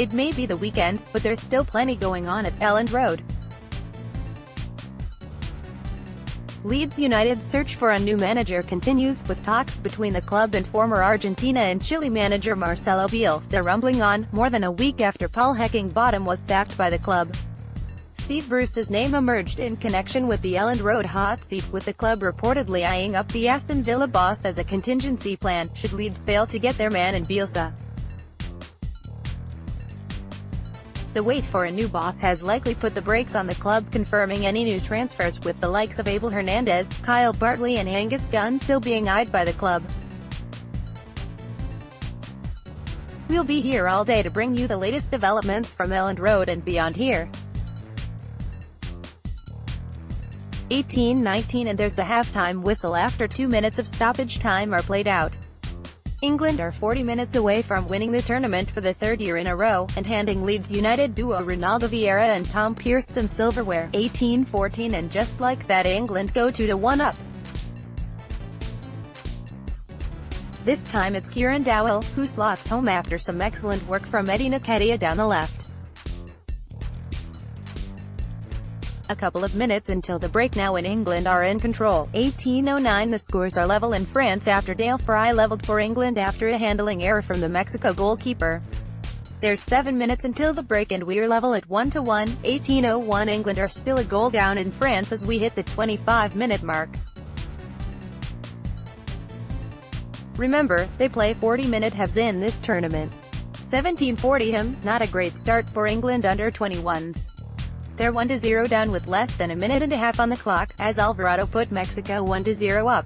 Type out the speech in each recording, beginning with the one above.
It may be the weekend, but there's still plenty going on at Elland Road. Leeds United's search for a new manager continues, with talks between the club and former Argentina and Chile manager Marcelo Bielsa rumbling on, more than a week after Paul Heckingbottom was sacked by the club. Steve Bruce's name emerged in connection with the Elland Road hot seat, with the club reportedly eyeing up the Aston Villa boss as a contingency plan, should Leeds fail to get their man in Bielsa. The wait for a new boss has likely put the brakes on the club confirming any new transfers, with the likes of Abel Hernandez, Kyle Bartley and Angus Gunn still being eyed by the club. We'll be here all day to bring you the latest developments from Elland Road and beyond here. 18-19 and there's the halftime whistle after 2 minutes of stoppage time are played out. England are 40 minutes away from winning the tournament for the third year in a row, and handing Leeds United duo Ronaldo Vieira and Tom Pearce some silverware. 18-14 and just like that England go 2-1 up. This time it's Kieran Dowell, who slots home after some excellent work from Eddie Nketiah down the left. A couple of minutes until the break now, and England are in control. 18:09 the scores are level in France after Dale Fry leveled for England after a handling error from the Mexico goalkeeper. There's 7 minutes until the break and we're level at 1-1. 18:01 England are still a goal down in France as we hit the 25-minute mark. Remember, they play 40-minute halves in this tournament. 17:40 not a great start for England under 21s. They're 1-0 down with less than a minute and a half on the clock, as Alvarado put Mexico 1-0 up.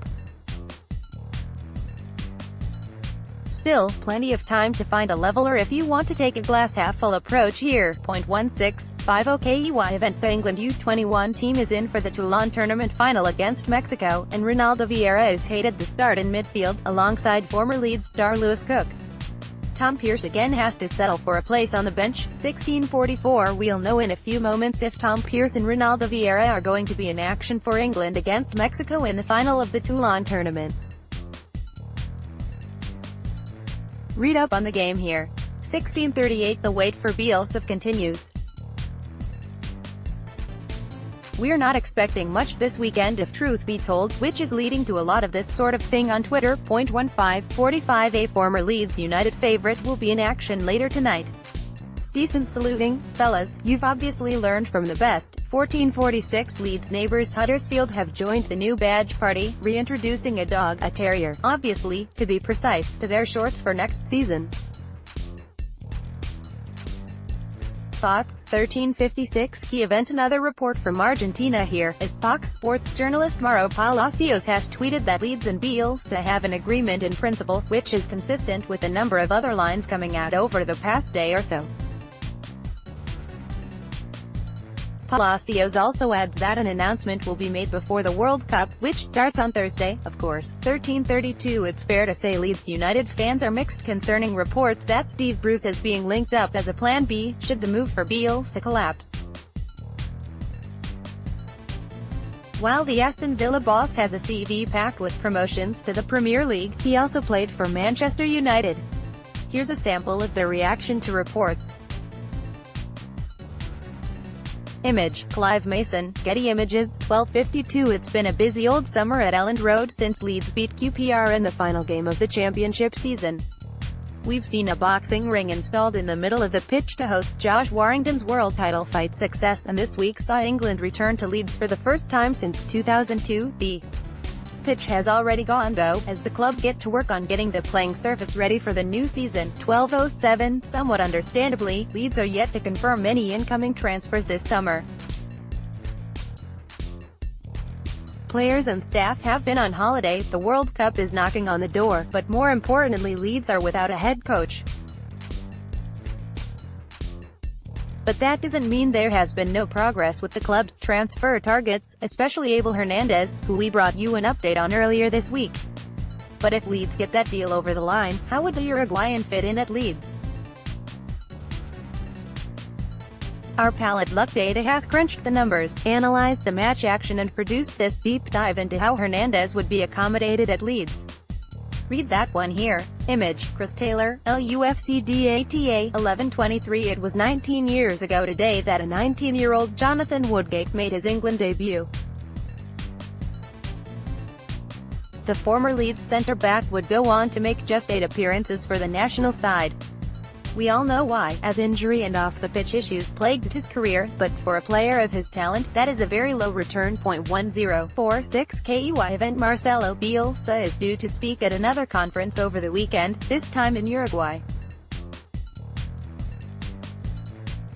Still, plenty of time to find a leveler if you want to take a glass-half-full approach here. 0.16, OKEY event. The England U21 team is in for the Toulon tournament final against Mexico, and Ronaldo Vieira is hated the start in midfield, alongside former Leeds star Lewis Cook. Tom Pearce again has to settle for a place on the bench. 16:44 We'll know in a few moments if Tom Pearce and Ronaldo Vieira are going to be in action for England against Mexico in the final of the Toulon tournament. Read up on the game here. 16:38 The wait for Bielsa continues. We're not expecting much this weekend if truth be told, which is leading to a lot of this sort of thing on Twitter. 15:45 A former Leeds United favourite will be in action later tonight. Decent saluting, fellas, you've obviously learned from the best. 14:46 Leeds neighbours Huddersfield have joined the new badge party, reintroducing a dog, a terrier, obviously, to be precise, to their shorts for next season. Thoughts? 13:56 Key event. Another report from Argentina here, as Fox Sports journalist Mauro Palacios has tweeted that Leeds and Bielsa have an agreement in principle, which is consistent with a number of other lines coming out over the past day or so. Palacios also adds that an announcement will be made before the World Cup, which starts on Thursday, of course. 13:32 It's fair to say Leeds United fans are mixed concerning reports that Steve Bruce is being linked up as a plan B, should the move for Bielsa collapse. While the Aston Villa boss has a CV packed with promotions to the Premier League, he also played for Manchester United. Here's a sample of their reaction to reports. Image, Clive Mason, Getty Images, 12:52 It's been a busy old summer at Elland Road since Leeds beat QPR in the final game of the championship season. We've seen a boxing ring installed in the middle of the pitch to host Josh Warrington's world title fight success, and this week saw England return to Leeds for the first time since 2002. The pitch has already gone though, as the club get to work on getting the playing surface ready for the new season. 12:07 Somewhat understandably, Leeds are yet to confirm any incoming transfers this summer. Players and staff have been on holiday, the World Cup is knocking on the door, but more importantly Leeds are without a head coach. But that doesn't mean there has been no progress with the club's transfer targets, especially Abel Hernandez, who we brought you an update on earlier this week. But if Leeds get that deal over the line, how would the Uruguayan fit in at Leeds? Our Palette Luck data has crunched the numbers, analyzed the match action and produced this deep dive into how Hernandez would be accommodated at Leeds. Read that one here. Image, Chris Taylor, LUFCDATA, 11:23. It was 19 years ago today that a 19-year-old Jonathan Woodgate made his England debut. The former Leeds centre-back would go on to make just 8 appearances for the national side. We all know why, as injury and off-the-pitch issues plagued his career, but for a player of his talent, that is a very low return. 1046 KUI event. Marcelo Bielsa is due to speak at another conference over the weekend, this time in Uruguay.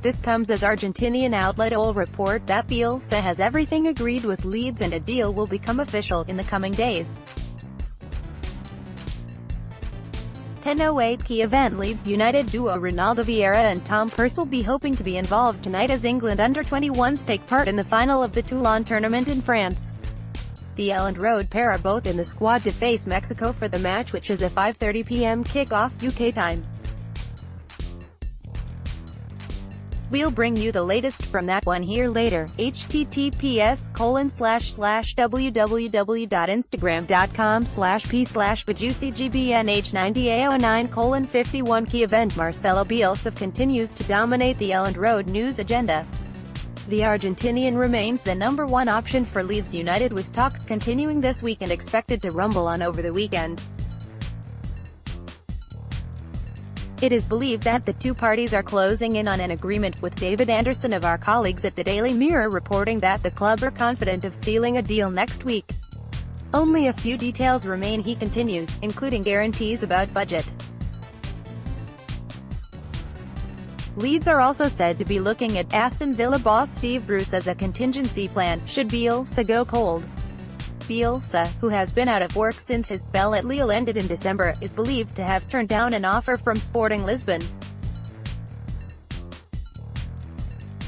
This comes as Argentinian outlet All report that Bielsa has everything agreed with Leeds and a deal will become official in the coming days. 10:08 key event. Leeds United duo Ronaldo Vieira and Tom Pearce will be hoping to be involved tonight as England under-21s take part in the final of the Toulon tournament in France. The Elland Road pair are both in the squad to face Mexico for the match, which is a 5:30 p.m. kickoff UK time. We'll bring you the latest from that one here later. https://www.instagram.com/p/bajucgbnh90a09:51 key event. Marcelo Bielsa continues to dominate the Elland Road news agenda. The Argentinian remains the #1 option for Leeds United, with talks continuing this week and expected to rumble on over the weekend. It is believed that the two parties are closing in on an agreement, with David Anderson of our colleagues at the Daily Mirror reporting that the club are confident of sealing a deal next week. Only a few details remain, he continues, including guarantees about budget. Leeds are also said to be looking at Aston Villa boss Steve Bruce as a contingency plan, should Bielsa go cold. Bielsa, who has been out of work since his spell at Lille ended in December, is believed to have turned down an offer from Sporting Lisbon.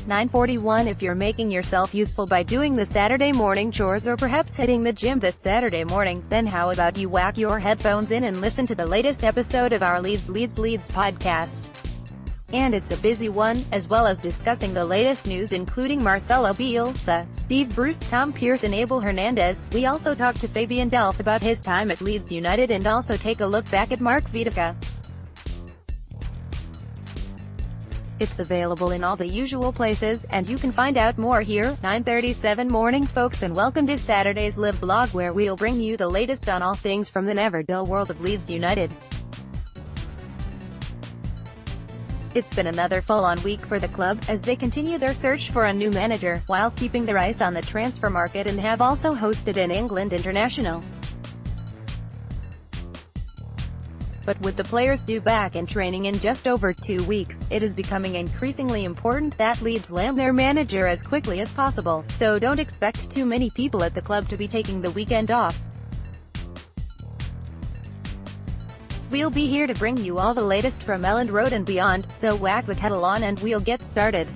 9:41 If you're making yourself useful by doing the Saturday morning chores or perhaps hitting the gym this Saturday morning, then how about you whack your headphones in and listen to the latest episode of our Leeds podcast. And it's a busy one, as well as discussing the latest news including Marcelo Bielsa, Steve Bruce, Tom Pearce and Abel Hernandez. We also talk to Fabian Delph about his time at Leeds United and also take a look back at Mark Vidica. It's available in all the usual places, and you can find out more here. 9:37 morning folks, and welcome to Saturday's Live blog, where we'll bring you the latest on all things from the never-dull world of Leeds United. It's been another full-on week for the club, as they continue their search for a new manager, while keeping their eyes on the transfer market, and have also hosted an England international. But with the players due back in training in just over 2 weeks, it is becoming increasingly important that Leeds land their manager as quickly as possible, so don't expect too many people at the club to be taking the weekend off. We'll be here to bring you all the latest from Elland Road and beyond, so whack the kettle on and we'll get started.